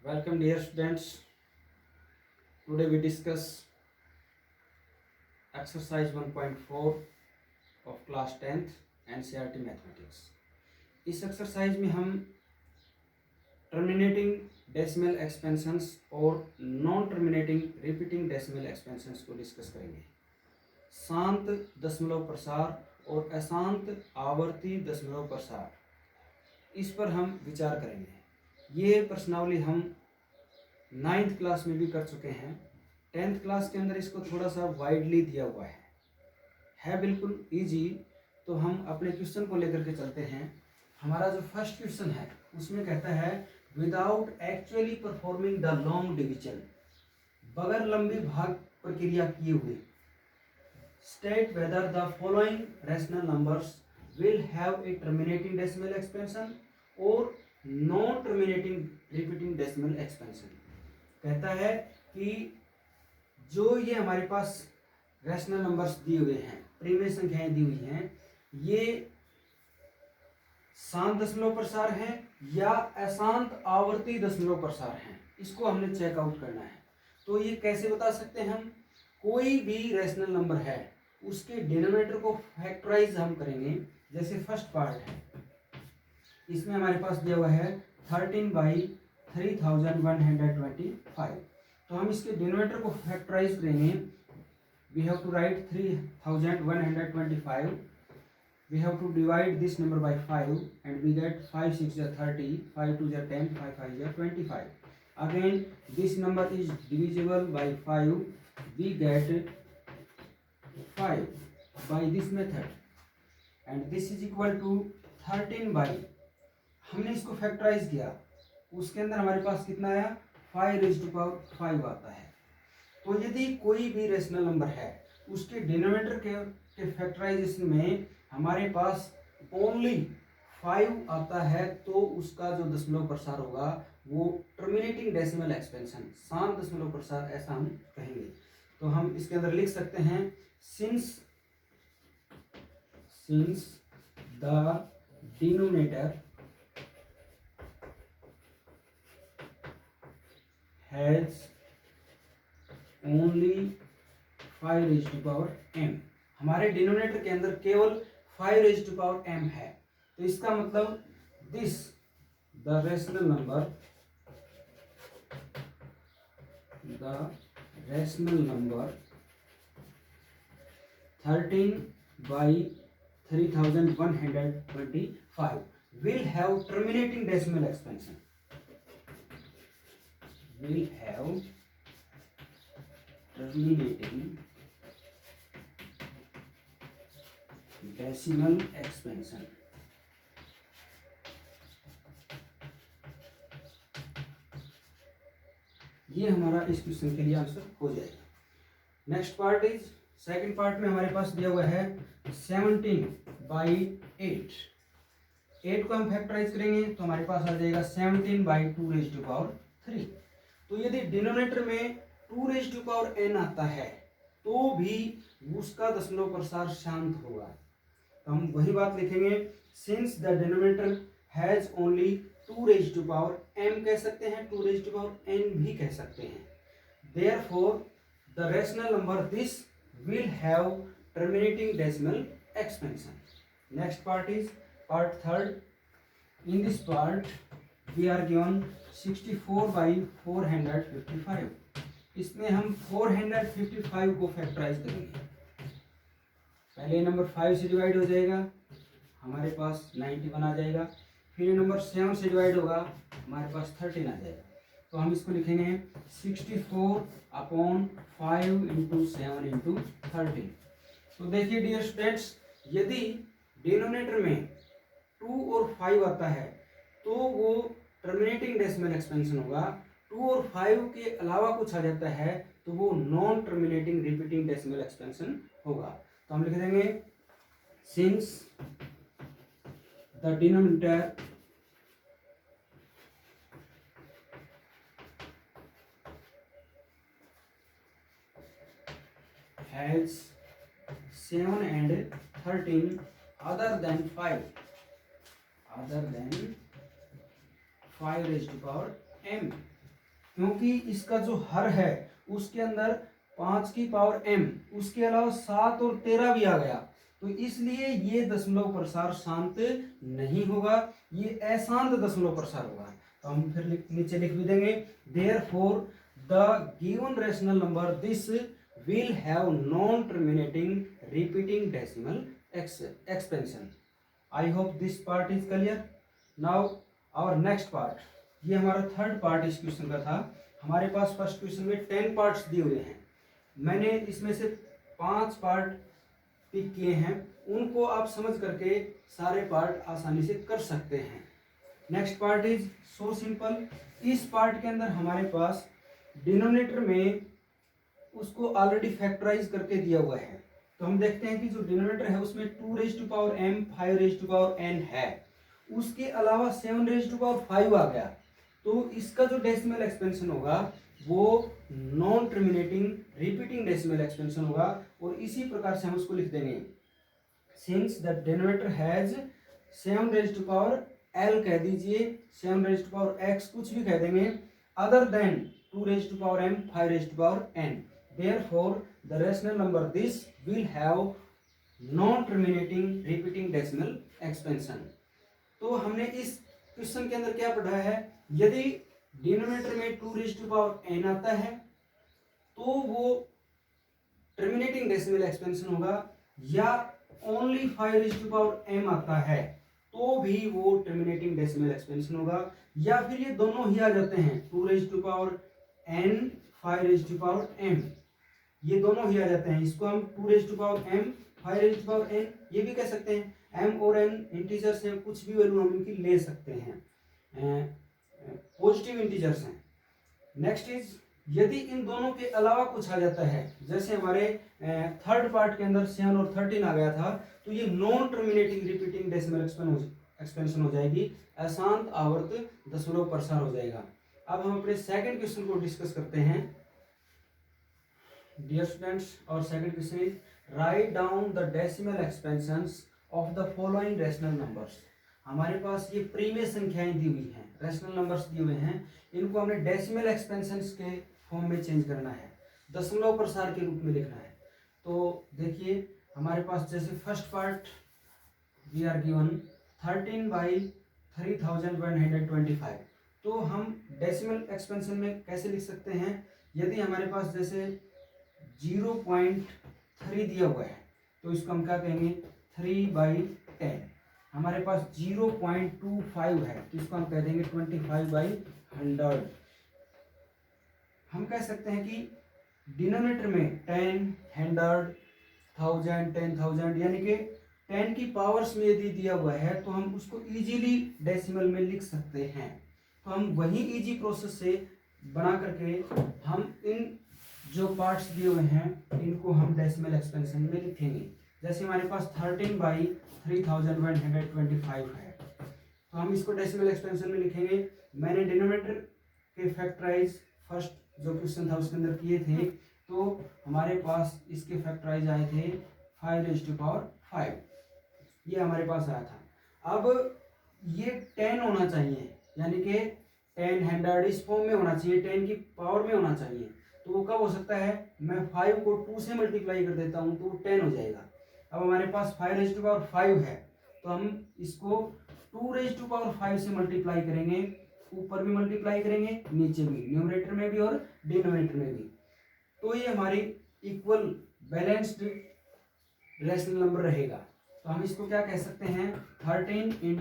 Welcome dear students. Today we discuss exercise 1.4 of class 10th NCERT mathematics. इस exercise में हम terminating decimal expansions और non terminating repeating decimal expansions को discuss करेंगे। शांत दशमलव प्रसार और अशांत आवर्ती दशमलव प्रसार, इस पर हम विचार करेंगे। ये प्रश्नावली हम 9th क्लास में भी कर चुके हैं। 10th क्लास के अंदर इसको थोड़ा सा वाइडली दिया हुआ है बिल्कुल इजी। तो हम अपने क्वेश्चन को लेकर के चलते हैं। हमारा जो फर्स्ट क्वेश्चन है उसमें कहता है without actually performing the long division, बगैर लंबी भाग प्रक्रिया किए हुए, state whether the following rational numbers will have a terminating decimal expansion और non terminating repeating decimal expansion. कहता है कि जो ये हमारे पास रैशनल नंबर्स दिए हुए हैं, परिमेय संख्याएं दी हुई हैं, ये शांत दशमलव प्रसार हैं या अशांत आवर्ती दशमलव प्रसार हैं, इसको हमने चेकआउट करना है। तो ये कैसे बता सकते हैं हम? कोई भी रैशनल नंबर है उसके डिनोमिनेटर को फैक्टराइज हम करेंगे। जैसे फर्स्ट पार्ट है, इसमें हमारे पास दिया हुआ है 13/3125। तो हम इसके डिनोमिनेटर को फैक्टराइज करेंगे। We have to write 3125, we have to divide this number by 5 and we get 5 6 या 30, 5 2 या 10, 5 5 या 25। Again this number is divisible by 5, we get 5 by this method and this is equal to 13 हमने इसको factorise किया, उसके अंदर हमारे पास कितना आया? 5 आता है। तो यदि कोई भी रेशनल नंबर है उसके डिनोमिनेटर के फैक्टराइजेशन में हमारे पास ओनली 5 आता है, तो उसका जो दशमलव प्रसार होगा वो टर्मिनेटिंग डेसिमल एक्सपेंशन, शांत दशमलव प्रसार, ऐसा हम कहेंगे। तो हम इसके अंदर लिख सकते हैं since the denominator has only 5m, हमारे डिनोमिनेटर के अंदर केवल 5m है। तो इसका मतलब this the rational number 13/3125 will have terminating decimal expansion, will have terminating decimal expansion। ये हमारा इस क्वेश्चन के लिए आंसर हो जाएगा। Next part is, second part में हमारे पास दिया हुआ है 17/8। 8 को हम फैक्टराइज करेंगे तो हमारे पास आ जाएगा 17/2⁵। तो यदि डिनोमिनेटर में 2n आता है तो भी उसका दशमलव प्रसार शांत होगा। तो हम वही बात लिखेंगे, since the denominator has only 2m कह सकते हैं, 2n भी कह सकते हैं। Therefore the rational number this will have terminating decimal expansion. Next part is part third. In this part we are given 64/455। इसमें हम 455 को फैक्टराइज करेंगे। पहले नंबर 5 से डिवाइड हो जाएगा, हमारे पास 91 आ जाएगा। फिर नंबर 7 से डिवाइड होगा, हमारे पास 13 आ जाएगा। तो हम इसको लिखेंगे 64/5 × 7 × 13। तो देखिए डियर स्टूडेंट्स, यदि डिनोमिनेटर में 2 और 5 आता है तो वो टर्मिनेटिंग डेसिमल एक्सपेंशन होगा। 2 और 5 के अलावा कुछ आ जाता है तो वो non terminating repeating decimal expansion होगा। तो हम लिख देंगे since the denominator has 7 and 13 other than 5 5m, क्योंकि इसका जो हर है उसके अंदर 5 की पावर m, उसके अलावा 7 और 13 भी आ गया, तो इसलिए ये दशमलव प्रसार शांत नहीं होगा, ये अशांत दशमलव प्रसार होगा। तो हम फिर नीचे लिख भी देंगे, therefore the given rational number this will have non terminating repeating decimal expansion. I hope this part is clear. Now our next part, ये हमारा थर्ड पार्ट इस क्वेश्चन का था। हमारे पास फर्स्ट क्वेश्चन में 10 पार्ट्स दिए हुए हैं, मैंने इसमें से 5 पार्ट पिक किए हैं, उनको आप समझ करके सारे पार्ट आसानी से कर सकते हैं। Next part is so simple. इस पार्ट के अंदर हमारे पास डिनोमिनेटर में उसको ऑलरेडी फैक्टराइज करके दिया हुआ है, तो हम देखते हैं कि जो डिनोमिनेटर है उसमें 2 raise to power m 5 raise to power n है, उसके अलावा 7 रेज टू पावर 5 आ गया, तो इसका जो डेसिमल एक्सपेंशन होगा वो non terminating repeating decimal expansion होगा। और इसी प्रकार से हम उसको लिख देंगे, since the denominator has 7 raise to power l कह दीजिए, 7 रेज टू पावर x कुछ भी कह देंगे, other than 2 raise to power m 5 raise to power n, therefore the rational number this will have non terminating repeating decimal expansion। तो हमने इस question के अंदर क्या पढ़ा है, यदि डिनोमिनेटर में 2 रेज टू पावर n आता है तो वो टर्मिनेटिंग डेसिमल एक्सपेंशन होगा, या only 5 raise to power m आता है तो भी वो टर्मिनेटिंग डेसिमल एक्सपेंशन होगा, या फिर ये दोनों ही आ जाते हैं 2 raise to power n 5 raise to power m, ये दोनों ही आ जाते हैं। इसको हम 2 raise to power m 5 raise to power n ये भी कह सकते हैं, m और n इंटीजर्स हैं, कुछ भी वैल्यू हम इनकी ले सकते हैं, पॉजिटिव इंटीजर्स हैं। नेक्स्ट इज, यदि इन दोनों के अलावा कुछ आ जाता है, जैसे हमारे थर्ड पार्ट के अंदर 7 और 13 आ गया था, तो ये non terminating repeating decimal expansion हो जाएगी, अशांत आवर्त दशमलव प्रसार हो जाएगा। अब हम अपने सेकंड क्वेश्चन को डिस्कस करते हैं डियर स्टूडेंट्स। और second question is, write down the decimal expansions of the following rational numbers. हमारे पास ये प्रीवियस संख्याएं दी हुई हैं, रेशनल नंबर्स दिए हुए हैं, इनको हमने डेसिमल एक्सपेंशंस के फॉर्म में चेंज करना है, दशमलव प्रसार के रूप में लिखना है। तो देखिए हमारे पास जैसे first part we are given 13/3125, तो हम डेसिमल एक्सपेंशन में कैसे लिख सकते हैं, यदि हमारे पास जैसे 0.3 दिया हुआ है तो इसको हम क्या कहेंगे 3/10, हमारे पास 0.25 है तो इसको हम कह देंगे 25/100। हम कह सकते हैं कि डिनोमिनेटर में 10, 100, 1000, 10,000 यानी कि 10 की पावर्स में यदि दिया हुआ है तो हम उसको इजीली डेसिमल में लिख सकते हैं। तो हम वही इजी प्रोसेस से बना करके हम इन जो पार्ट्स दिए हुए हैं इनको हम डेसिमल एक्सपेंशन में लिखेंगे। जैसे हमारे पास 13/3125 है तो हम इसको डेसिमल एक्सपेंशन में लिखेंगे। मैंने डिनोमिनेटर के फैक्टराइज फर्स्ट जो क्वेश्चन था उसके अंदर किए थे, तो हमारे पास इसके फैक्टराइज आए थे 5/5, ये हमारे पास आया था। अब ये 10 होना चाहिए, यानी कि 10, 100 इस फॉर्म में होना चाहिए, 10 की पावर में होना चाहिए। तो वो कब हो सकता है, मैं 5 को 2 से मल्टीप्लाई कर देता हूँ तो 10 हो जाएगा। अब हमारे पास 5/5 है तो हम इसको 2/5 से मल्टीप्लाई करेंगे, ऊपर भी मल्टीप्लाई करेंगे नीचे भी, न्यूमरेटर में भी और डिनोमिनेटर में भी, तो ये हमारी इक्वल बैलेंस्ड रेशनल नंबर रहेगा। तो हम इसको क्या कह सकते हैं, 13 ×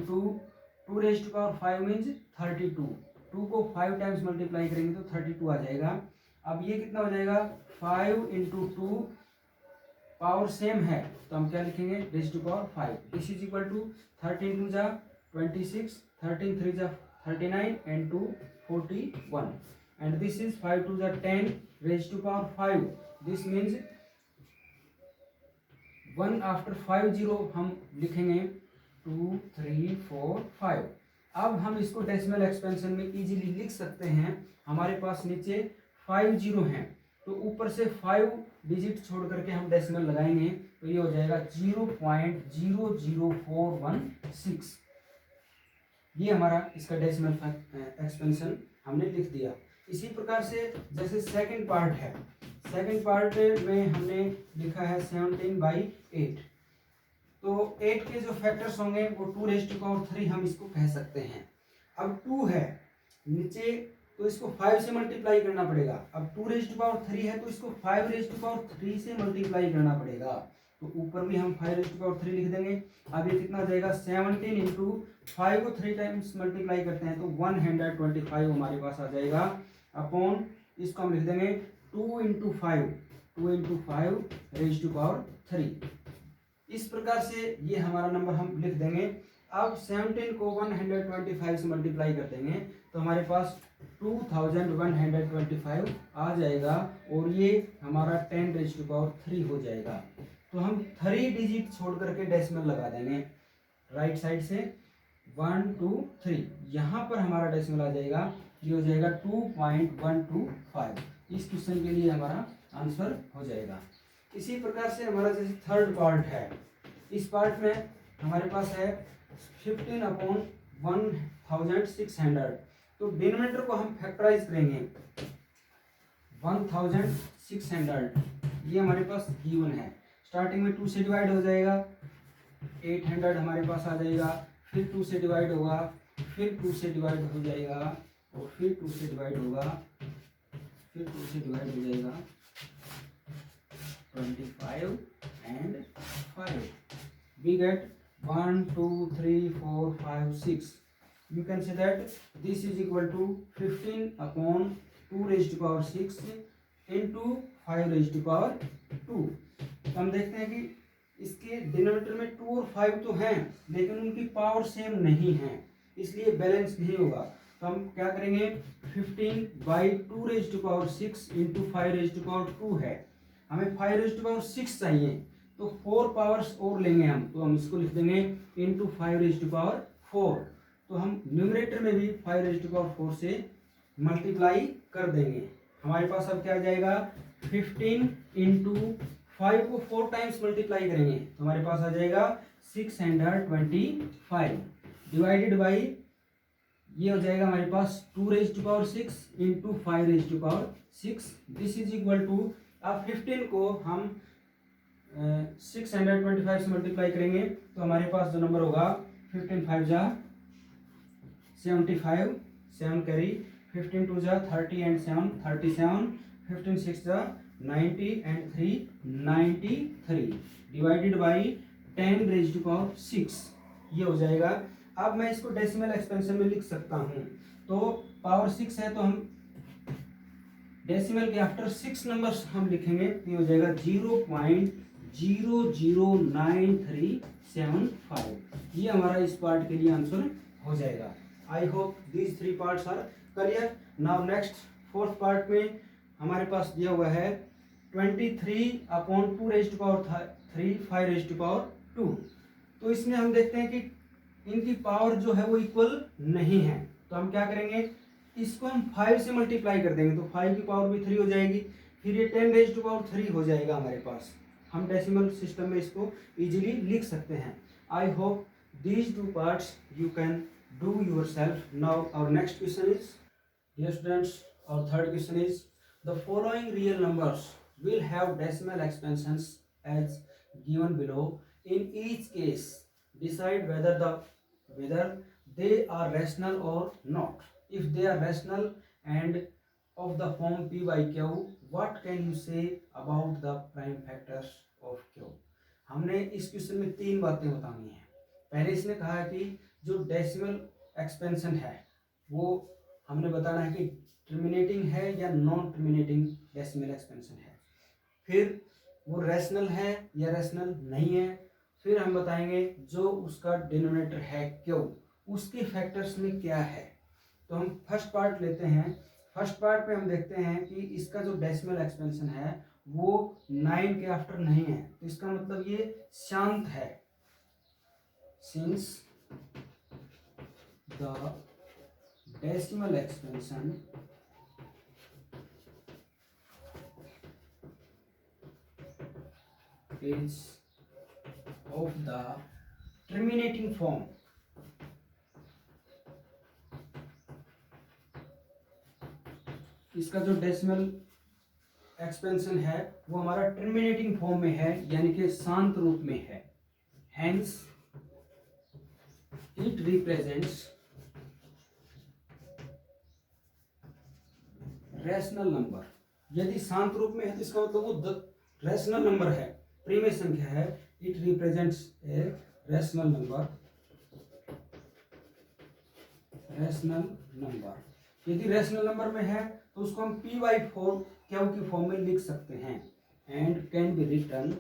2/5 मीन्स 32, 2 को 5 टाइम्स मल्टीप्लाई करेंगे तो 32 आ जाएगा। अब ये कितना हो जाएगा, 5 × 2, पावर सेम है तो हम क्या लिखेंगे (5). दिस इज इक्वल टू 13 2 जा 26, 13 3 जा 39 and 2 41, and this is 5 2 जा 10 (5). दिस मीन्स 1 आफ्टर 5 0 हम लिखेंगे 2 3 4 5। अब हम इसको डेसिमल एक्सपेंशन में इजीली लिख सकते हैं। हमारे पास नीचे 5 0 हैं तो ऊपर से 5 डिजिट छोड़ करके हम डेसिमल लगाएंगे तो ये हो जाएगा 0.00416। ये हमारा इसका डेसिमल एक्सपेंशन हमने लिख दिया। इसी प्रकार से जैसे सेकंड पार्ट है, सेकंड पार्ट में हमने लिखा है 17/8, तो 8 के जो फैक्टर्स होंगे वो 2⁻³ हम इसको कह सकते हैं। अब 2 है नीचे तो इसको 5 से मल्टीप्लाई करना पड़ेगा। अब 2⁻³ है तो इसको 5⁻³ से मल्टीप्लाई करना पड़ेगा। तो ऊपर भी हम 5⁻³ लिख देंगे। अब ये कितना हो जाएगा 17 इंटू 5 को 3 टाइम्स मल्टीप्लाई करते हैं तो 125 हमारे पास आ जाएगा। अपॉन इसको हम लिख देंगे 2 इंटू 5⁻³ इस प्रकार से ये हमारा नंबर हम लिख देंगे। अब 17 को 125 से मल्टीप्लाई कर देंगे तो हमारे पास 2125 आ जाएगा और ये हमारा 10⁻³ हो जाएगा। तो हम 3 डिजिट छोड़ करके डेसिमल लगा देंगे राइट साइड से 1 2 3, यहाँ पर हमारा डेसिमल आ जाएगा, ये हो जाएगा 2.125। इस क्वेश्चन के लिए हमारा आंसर हो जाएगा। इसी प्रकार से हमारा जैसे थर्ड पार्ट है, इस पार्ट में हमारे पास है 15/1600, तो डिनोमिनेटर को हम फैक्टराइज करेंगे 1600, ये हमारे पास गिवन है। स्टार्टिंग में 2 से डिवाइड हो जाएगा, 800 हमारे पास आ जाएगा, फिर 2 से डिवाइड होगा, फिर 2 से डिवाइड हो जाएगा और फिर 2 से डिवाइड होगा, फिर 2 से डिवाइड हो जाएगा 25 and 5. We get 1 2 3 4 5 6. You can say that this is equal to 15/2⁶ into 5⁻²। हम देखते हैं कि इसके डिनोमिनेटर में 2 और 5 तो हैं लेकिन उनकी पावर सेम नहीं है, इसलिए बैलेंस नहीं होगा। तो हम क्या करेंगे 15/2⁶ इंटू 5⁻² है, हमें 5⁻6 चाहिए तो 4 पावर्स और लेंगे हम, तो हम इसको लिख देंगे इंटू 5⁻4। तो हम न्यूमरेटर में भी 5⁻4 से मल्टीप्लाई कर देंगे। हमारे पास अब क्या आ जाएगा 15 इंटू 5 को 4 टाइम्स मल्टीप्लाई करेंगे तो हमारे पास आ जाएगा 625 डिवाइडेड बाई ये हो जाएगा हमारे पास 2⁻6 into 5⁻6। This is equal to, अब 15 को हम 625 से मल्टीप्लाई करेंगे तो हमारे पास जो नंबर होगा 15 5 जा 75, 7 कैरी, 15 2 जा 30 एंड 7 37, 15 6 जा 90 एंड 3 93 डिवाइडेड बाई 10⁻6 ये हो जाएगा। अब मैं इसको डेसिमल एक्सपेंशन में लिख सकता हूँ, तो पावर 6 है तो हम डेसिमल के आफ्टर 6 नंबर्स हम लिखेंगे तो ये हो जाएगा 0.009375। ये हमारा इस पार्ट के लिए आंसर हो जाएगा। I hope these 3 parts are clear. Now next fourth part में हमारे पास दिया हुआ है 23/2⁵ 5⁻²। तो इसमें हम देखते हैं कि इनकी पावर जो है वो इक्वल नहीं है, तो हम क्या करेंगे इसको हम 5 से मल्टीप्लाई कर देंगे तो 5 की पावर भी 3 हो जाएगी, फिर ये 10⁻³ हो जाएगा हमारे पास। हम डेसिमल सिस्टम में इसको इजीली लिख सकते हैं। I hope these 2 parts you can do yourself. Now our next question is, dear students, our third question is the following real numbers will have decimal expansions as given below. In each case, decide whether they are rational or not. If they are rational and of the form p by q, what can you say about the prime factors of q? हमने इस question में 3 बातें बतानी है। पहले इसने कहा है कि जो डेसिमल एक्सपेंशन है वो हमने बताना है कि टर्मिनेटिंग है या नॉन टर्मिनेटिंग डेसिमल एक्सपेंशन है, फिर वो रैशनल है या रैशनल नहीं है, फिर हम बताएंगे जो उसका डिनोमिनेटर है क्यों, उसके फैक्टर्स में क्या है। तो हम फर्स्ट पार्ट लेते हैं। फर्स्ट पार्ट में हम देखते हैं कि इसका जो डेसिमल एक्सपेंशन है वो 9 के आफ्टर नहीं है, तो इसका मतलब ये शांत है। Since the decimal expansion is of the terminating form, इसका जो डेसिमल एक्सपेंशन है वो हमारा टर्मिनेटिंग फॉर्म में है, यानी कि शांत रूप में है। Hence it represents rational number. यदि शांत रूप में है तो इसका मतलब वो रैशनल नंबर है, प्रीमेय संख्या है। It represents a rational number. Rational number यदि रैशनल नंबर में है तो उसको हम पी वाई फॉर्म, क्यू की फॉर्म में लिख सकते हैं। And can be written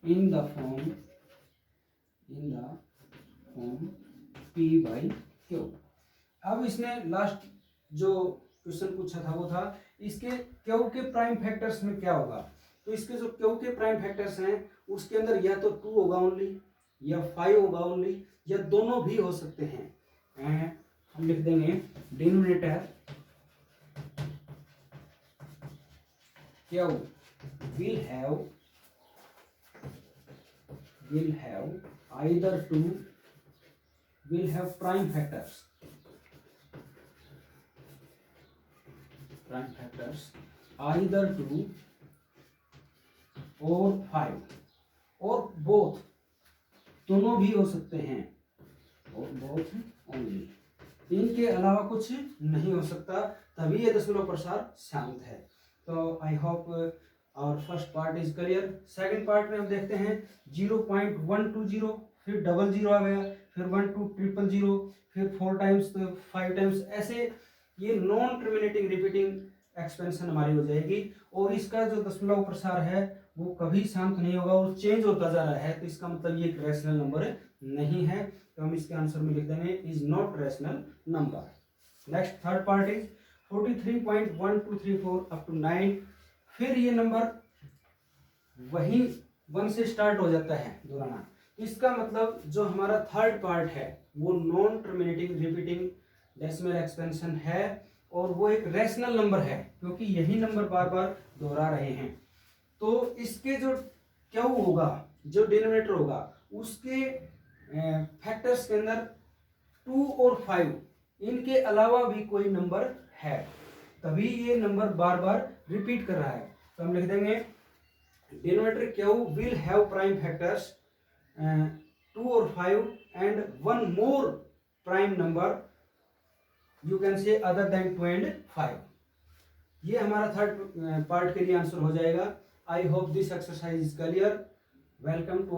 in the form p by q. अब इसने लास्ट जो क्वेश्चन पूछा था वो था इसके क्यू के प्राइम फैक्टर्स में क्या होगा। तो इसके जो क्यू के प्राइम फैक्टर्स हैं उसके अंदर या तो 2 होगा ओनली, या 5 होगा ओनली, या दोनों भी हो सकते हैं। एंड हम लिख देंगे denominator Q will have either 2 will have prime factors either 2 or 5 और both, दोनों भी हो सकते हैं, और both only, इनके अलावा कुछ नहीं हो सकता, तभी ये दशमलव प्रसार शांत है। तो आई होप और first part is clear. Second part में हम देखते हैं 0.120, फिर 00 आ गया, फिर 1200, फिर 4 टाइम्स, तो 5 टाइम्स, ऐसे ये नॉन टर्मिनेटिंग रिपीटिंग एक्सपेंशन हमारी हो जाएगी। और इसका जो दशमलव प्रसार है वो कभी शांत नहीं होगा और चेंज होता जा रहा है, तो इसका मतलब ये एक रैशनल नंबर नहीं है। तो हम इसके आंसर में लिख देंगे is not rational number. Next third part is 43.1234 up to 9। फिर ये नंबर वही 1 से स्टार्ट हो जाता है दोहराना। इसका मतलब जो हमारा थर्ड पार्ट है वो non terminating repeating decimal expansion है, और वो एक रैशनल नंबर है क्योंकि यही नंबर बार बार दोहरा रहे हैं। तो इसके जो क्यू होगा, जो डिनोमिनेटर होगा, उसके फैक्टर्स के अंदर 2 और 5, इनके अलावा भी कोई नंबर है, तभी ये नंबर बार बार रिपीट कर रहा है। तो हम लिख देंगे denominator Q will have prime factors 2 और 5 and 1 more prime number, you can say other than 2 and 5। ये हमारा थर्ड पार्ट के लिए आंसर हो जाएगा। I hope this exercise is clear. Welcome to